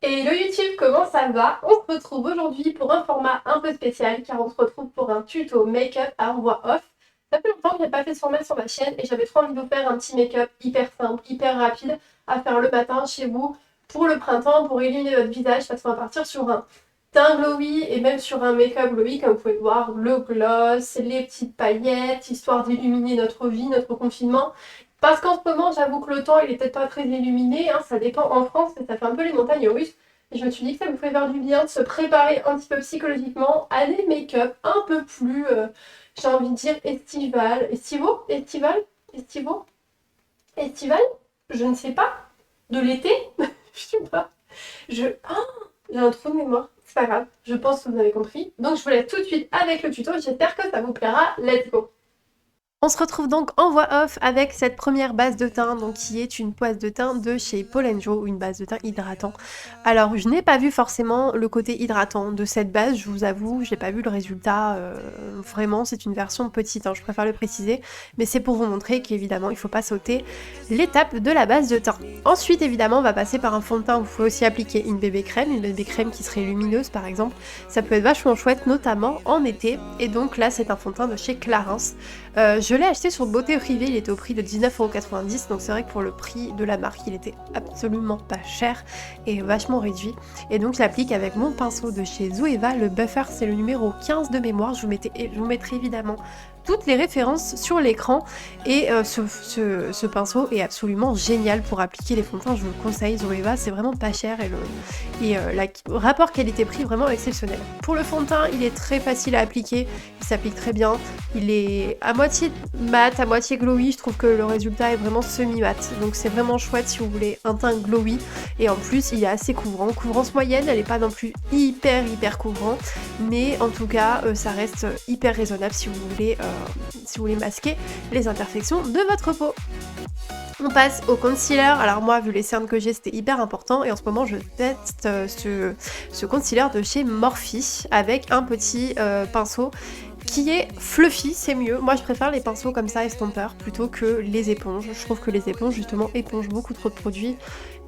Hello YouTube, comment ça va? On se retrouve aujourd'hui pour un format un peu spécial car on se retrouve pour un tuto make-up à voix off. Ça fait longtemps que j'ai pas fait ce format sur ma chaîne et j'avais trop envie de vous faire un petit make-up hyper simple, hyper rapide à faire le matin chez vous pour le printemps, pour illuminer votre visage parce qu'on va partir sur un teint glowy et même sur un make-up glowy comme vous pouvez le voir, le gloss, les petites paillettes, histoire d'illuminer notre vie, notre confinement. Parce qu'en ce moment, j'avoue que le temps, il est peut-être pas très illuminé, hein, ça dépend en France, mais ça fait un peu les montagnes russes. Et je me suis dit que ça vous ferait faire du bien de se préparer un petit peu psychologiquement à des make-up un peu plus, j'ai envie de dire, estivaux, estival, je ne sais pas, de l'été, je sais pas. J'ai un trou de mémoire, c'est pas grave, je pense que vous avez compris. Donc je vous laisse tout de suite avec le tuto, j'espère que ça vous plaira, let's go! On se retrouve donc en voix off avec cette première base de teint, donc qui est une base de teint de chez Paul & Joe, une base de teint hydratant. Alors je n'ai pas vu forcément le côté hydratant de cette base, je vous avoue, je n'ai pas vu le résultat, vraiment c'est une version petite, hein, je préfère le préciser, mais c'est pour vous montrer qu'évidemment il ne faut pas sauter l'étape de la base de teint. Ensuite évidemment on va passer par un fond de teint, vous pouvez aussi appliquer une bébé crème qui serait lumineuse par exemple, ça peut être vachement chouette notamment en été, et donc là c'est un fond de teint de chez Clarins. Je l'ai acheté sur Beauté Privée, il était au prix de 19,90€, donc c'est vrai que pour le prix de la marque, il était absolument pas cher et vachement réduit. Et donc je l'applique avec mon pinceau de chez Zoeva, le Buffer, c'est le numéro 15 de mémoire, je vous mettrai évidemment toutes les références sur l'écran, et ce pinceau est absolument génial pour appliquer les fonds de teint, je vous le conseille, Zoeva, c'est vraiment pas cher et le rapport qualité-prix vraiment exceptionnel. Pour le fond de teint, il est très facile à appliquer, il s'applique très bien, il est à moitié mat, à moitié glowy, je trouve que le résultat est vraiment semi-mat, donc c'est vraiment chouette si vous voulez un teint glowy, et en plus il est assez couvrant, couvrance moyenne, elle n'est pas non plus hyper couvrant, mais en tout cas ça reste hyper raisonnable si vous voulez masquer les imperfections de votre peau. On passe au concealer. Alors moi, vu les cernes que j'ai, c'était hyper important, et en ce moment je teste ce concealer de chez Morphe avec un petit pinceau qui est fluffy, c'est mieux. Moi je préfère les pinceaux comme ça, estompeurs, plutôt que les éponges. Je trouve que les éponges justement épongent beaucoup trop de produits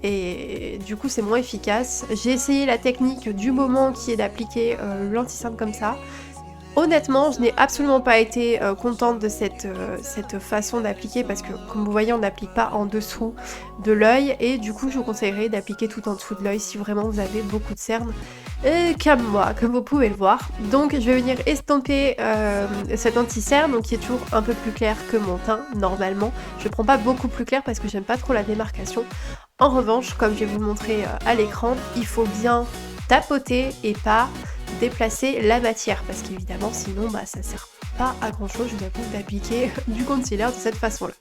et du coup c'est moins efficace. J'ai essayé la technique du moment qui est d'appliquer l'anti-cerne comme ça. Honnêtement, je n'ai absolument pas été contente de cette façon d'appliquer, parce que comme vous voyez on n'applique pas en dessous de l'œil, et du coup je vous conseillerais d'appliquer tout en dessous de l'œil si vraiment vous avez beaucoup de cernes, comme moi, comme vous pouvez le voir. Donc je vais venir estomper cet anti-cerne, donc qui est toujours un peu plus clair que mon teint normalement. Je ne prends pas beaucoup plus clair parce que j'aime pas trop la démarcation. En revanche, comme je vais vous le montrer à l'écran, il faut bien tapoter et pas déplacer la matière, parce qu'évidemment sinon ça sert pas à grand chose, je vous avoue, d'appliquer du concealer de cette façon là.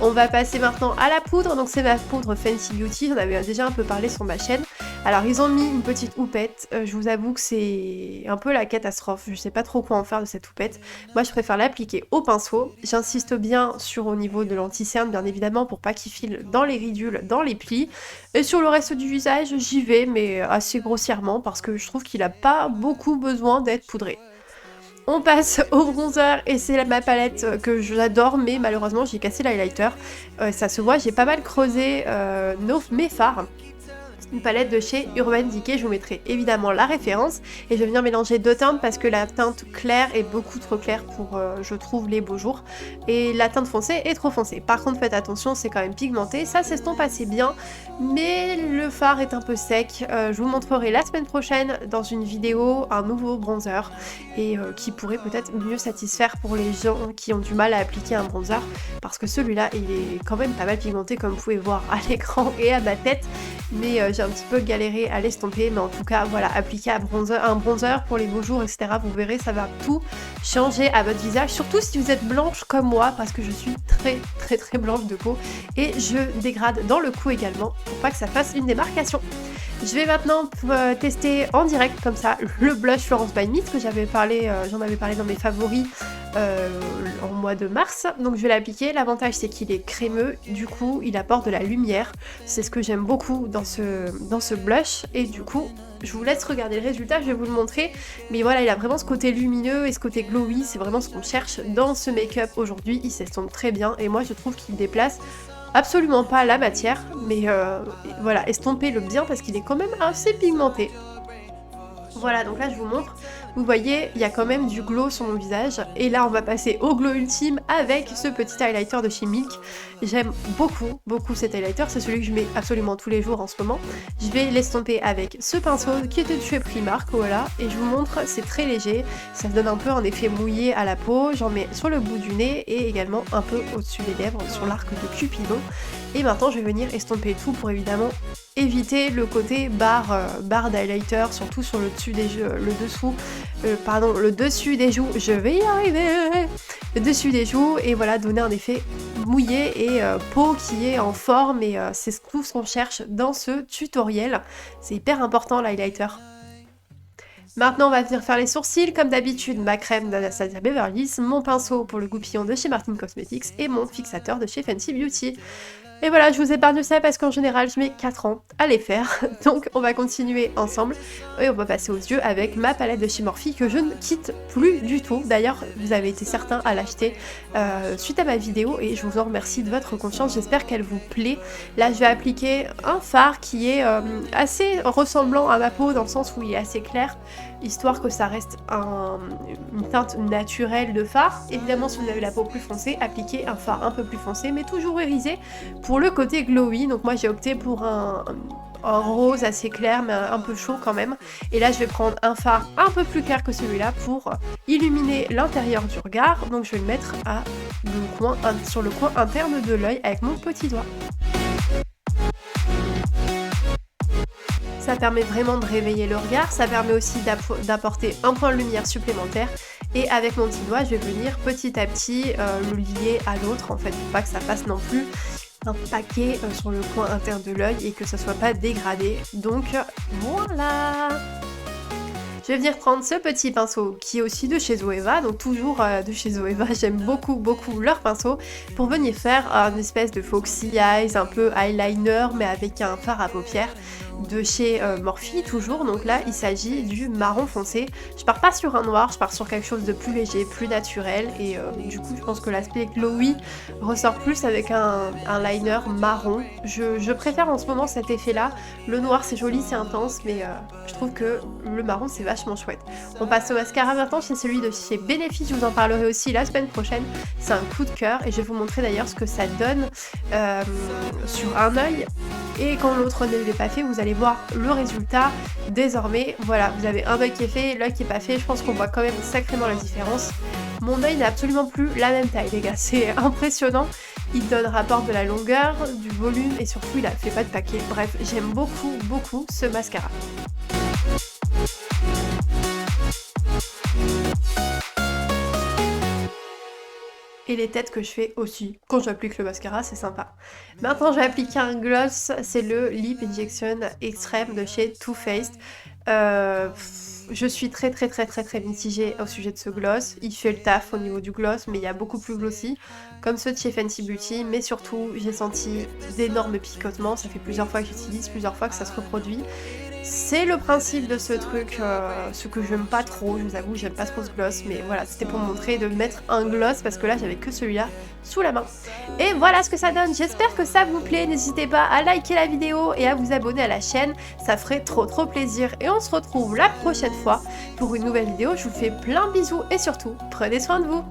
On va passer maintenant à la poudre, donc c'est ma poudre Fenty Beauty, j'en avais déjà un peu parlé sur ma chaîne. Alors ils ont mis une petite houppette, je vous avoue que c'est un peu la catastrophe, je sais pas trop quoi en faire de cette houppette. Moi je préfère l'appliquer au pinceau, j'insiste bien sur au niveau de l'anti-cerne bien évidemment pour pas qu'il file dans les ridules, dans les plis. Et sur le reste du visage j'y vais, mais assez grossièrement, parce que je trouve qu'il a pas beaucoup besoin d'être poudré. On passe au bronzer, et c'est ma palette que j'adore, mais malheureusement j'ai cassé l'highlighter. Ça se voit, j'ai pas mal creusé mes fards. Une palette de chez Urban Decay, je vous mettrai évidemment la référence, et je vais venir mélanger deux teintes parce que la teinte claire est beaucoup trop claire pour, je trouve, les beaux jours, et la teinte foncée est trop foncée. Par contre faites attention, c'est quand même pigmenté, ça s'estompe assez bien, mais le fard est un peu sec. Je vous montrerai la semaine prochaine dans une vidéo un nouveau bronzer, et qui pourrait peut-être mieux satisfaire pour les gens qui ont du mal à appliquer un bronzer, parce que celui-là il est quand même pas mal pigmenté comme vous pouvez voir à l'écran et à ma tête, mais j'ai un petit peu galéré à l'estomper, mais en tout cas voilà, appliquer un bronzer pour les beaux jours, etc. Vous verrez, ça va tout changer à votre visage, surtout si vous êtes blanche comme moi, parce que je suis très blanche de peau, et je dégrade dans le cou également, pour pas que ça fasse une démarcation. Je vais maintenant tester en direct comme ça le blush Florence by Me, que j'en avais parlé dans mes favoris en mois de mars. Donc je vais l'appliquer. L'avantage c'est qu'il est crémeux, du coup il apporte de la lumière. C'est ce que j'aime beaucoup dans ce blush, et du coup je vous laisse regarder le résultat, je vais vous le montrer. Mais voilà, il a vraiment ce côté lumineux et ce côté glowy, c'est vraiment ce qu'on cherche dans ce make-up aujourd'hui. Il s'estompe très bien, et moi je trouve qu'il déplace absolument pas la matière, mais voilà, estompez-le bien parce qu'il est quand même assez pigmenté. Voilà, donc là je vous montre, vous voyez, il y a quand même du glow sur mon visage. Et là on va passer au glow ultime avec ce petit highlighter de chez Milk. J'aime beaucoup, beaucoup cet highlighter, c'est celui que je mets absolument tous les jours en ce moment. Je vais l'estomper avec ce pinceau qui était de chez Primark, voilà. Et je vous montre, c'est très léger, ça donne un peu un effet mouillé à la peau. J'en mets sur le bout du nez et également un peu au-dessus des lèvres, sur l'arc de Cupidon. Et maintenant je vais venir estomper tout pour évidemment éviter le côté barre d'highlighter, surtout sur le dessus des joues, le dessus des joues, je vais y arriver, le dessus des joues, et voilà, donner un effet mouillé et peau qui est en forme, et c'est tout ce qu'on cherche dans ce tutoriel, c'est hyper important l'highlighter. Maintenant, on va venir faire les sourcils, comme d'habitude, ma crème d'Anastasia Beverly Hills, mon pinceau pour le goupillon de chez Martin Cosmetics et mon fixateur de chez Fenty Beauty. Et voilà, je vous épargne ça parce qu'en général, je mets 4 ans à les faire. Donc, on va continuer ensemble. Et on va passer aux yeux avec ma palette de chez Morphe que je ne quitte plus du tout. D'ailleurs, vous avez été certains à l'acheter suite à ma vidéo et je vous en remercie de votre confiance. J'espère qu'elle vous plaît. Là, je vais appliquer un fard qui est assez ressemblant à ma peau dans le sens où il est assez clair, histoire que ça reste une teinte naturelle de fard. Évidemment, si vous avez la peau plus foncée, appliquez un fard un peu plus foncé, mais toujours irisé pour le côté glowy. Donc moi j'ai opté pour un rose assez clair, mais un peu chaud quand même. Et là je vais prendre un fard un peu plus clair que celui-là pour illuminer l'intérieur du regard. Donc je vais le mettre sur le coin interne de l'œil avec mon petit doigt. Ça permet vraiment de réveiller le regard, ça permet aussi d'apporter un point de lumière supplémentaire. Et avec mon petit doigt, je vais venir petit à petit le lier à l'autre, en fait, pour pas que ça fasse non plus un paquet sur le coin interne de l'œil et que ça soit pas dégradé. Donc voilà! Je vais venir prendre ce petit pinceau qui est aussi de chez Zoeva, donc toujours de chez Zoeva, j'aime beaucoup leur pinceau, pour venir faire un espèce de foxy eyes, un peu eyeliner mais avec un fard à paupières de chez Morphe toujours. Donc là il s'agit du marron foncé. Je pars pas sur un noir, je pars sur quelque chose de plus léger, plus naturel, et du coup je pense que l'aspect glowy ressort plus avec un liner marron. Je préfère en ce moment cet effet là. Le noir c'est joli, c'est intense, mais je trouve que le marron c'est vachement chouette. On passe au mascara maintenant, c'est celui de chez Benefit, je vous en parlerai aussi la semaine prochaine. C'est un coup de cœur et je vais vous montrer d'ailleurs ce que ça donne sur un œil, et quand l'autre ne l'est pas fait, vous allez voir le résultat. Désormais, voilà, vous avez un œil qui est fait, l'œil qui est pas fait, je pense qu'on voit quand même sacrément la différence. Mon œil n'a absolument plus la même taille, les gars, c'est impressionnant. Il donne rapport de la longueur, du volume, et surtout il a fait pas de paquet. Bref, j'aime beaucoup ce mascara. Et les têtes que je fais aussi quand j'applique le mascara, c'est sympa. Maintenant, je vais appliquer un gloss, c'est le Lip Injection Extreme de chez Too Faced. Je suis très mitigée au sujet de ce gloss. Il fait le taf au niveau du gloss, mais il y a beaucoup plus glossy, comme ceux de chez Fenty Beauty. Mais surtout, j'ai senti d'énormes picotements. Ça fait plusieurs fois que j'utilise, plusieurs fois que ça se reproduit. C'est le principe de ce truc, ce que j'aime pas trop, je vous avoue, j'aime pas trop ce gloss, mais voilà, c'était pour montrer de mettre un gloss parce que là j'avais que celui-là sous la main. Et voilà ce que ça donne, j'espère que ça vous plaît, n'hésitez pas à liker la vidéo et à vous abonner à la chaîne, ça ferait trop plaisir. Et on se retrouve la prochaine fois pour une nouvelle vidéo, je vous fais plein de bisous et surtout, prenez soin de vous.